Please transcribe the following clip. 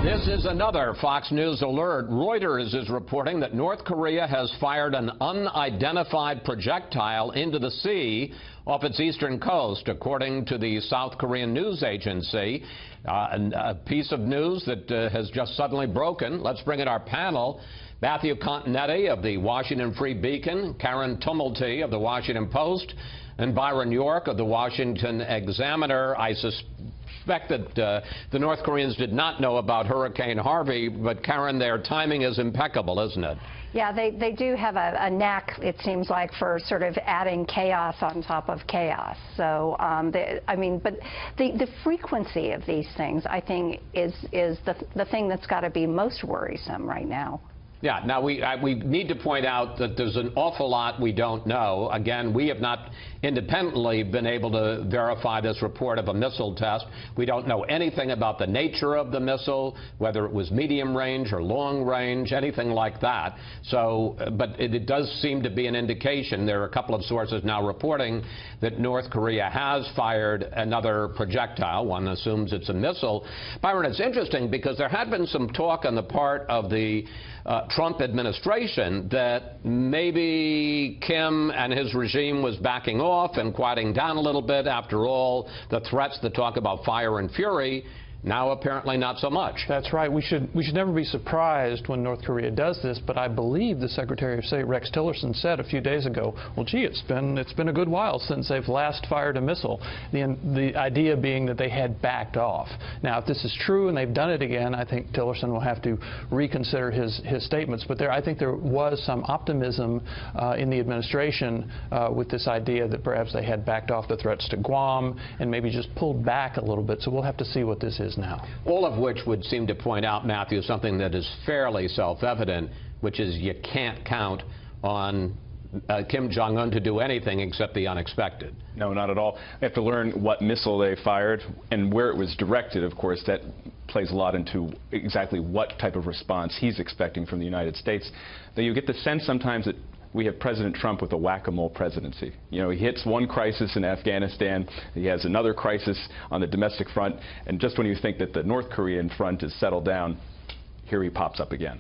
This is another Fox News alert. Reuters is reporting that North Korea has fired an unidentified projectile into the sea off its eastern coast, according to the South Korean news agency. A piece of news that has just suddenly broken. Let's bring in our panel. Matthew Continetti of the Washington Free Beacon, Karen Tumulty of the Washington Post, and Byron York of the Washington Examiner. I suspect that the North Koreans did not know about Hurricane Harvey, but Karen, their timing is impeccable, isn't it? Yeah, they do have a knack, it seems like, for sort of adding chaos on top of chaos. So, but the frequency of these things, I think, is the thing that's got to be most worrisome right now. Yeah, now we need to point out that there's an awful lot we don't know. Again, we have not independently been able to verify this report of a missile test. We don't know anything about the nature of the missile, whether it was medium range or long range, anything like that. So, but it does seem to be an indication. There are a couple of sources now reporting that North Korea has fired another projectile. One assumes it's a missile. Byron, it's interesting because there had been some talk on the part of the Trump administration that maybe Kim and his regime was backing off and quieting down a little bit. After all, the threats that talk about fire and fury, now apparently not so much. That's right. We should never be surprised when North Korea does this, but I believe the Secretary of State Rex Tillerson said a few days ago, well, gee, it's been a good while since they've last fired a missile. The idea being that they had backed off. Now, if this is true and they've done it again, I think Tillerson will have to reconsider his statements. But I think there was some optimism in the administration with this idea that perhaps they had backed off the threats to Guam and maybe just pulled back a little bit. So we'll have to see what this is now. All of which would seem to point out, Matthew, something that is fairly self-evident, which is you can't count on Kim Jong-un to do anything except the unexpected. No, not at all. They have to learn what missile they fired and where it was directed. Of course, that plays a lot into exactly what type of response he's expecting from the United States. Though you get the sense sometimes that we have President Trump with a whack-a-mole presidency. You know, he hits one crisis in Afghanistan, he has another crisis on the domestic front, and just when you think that the North Korean front is settled down, here he pops up again.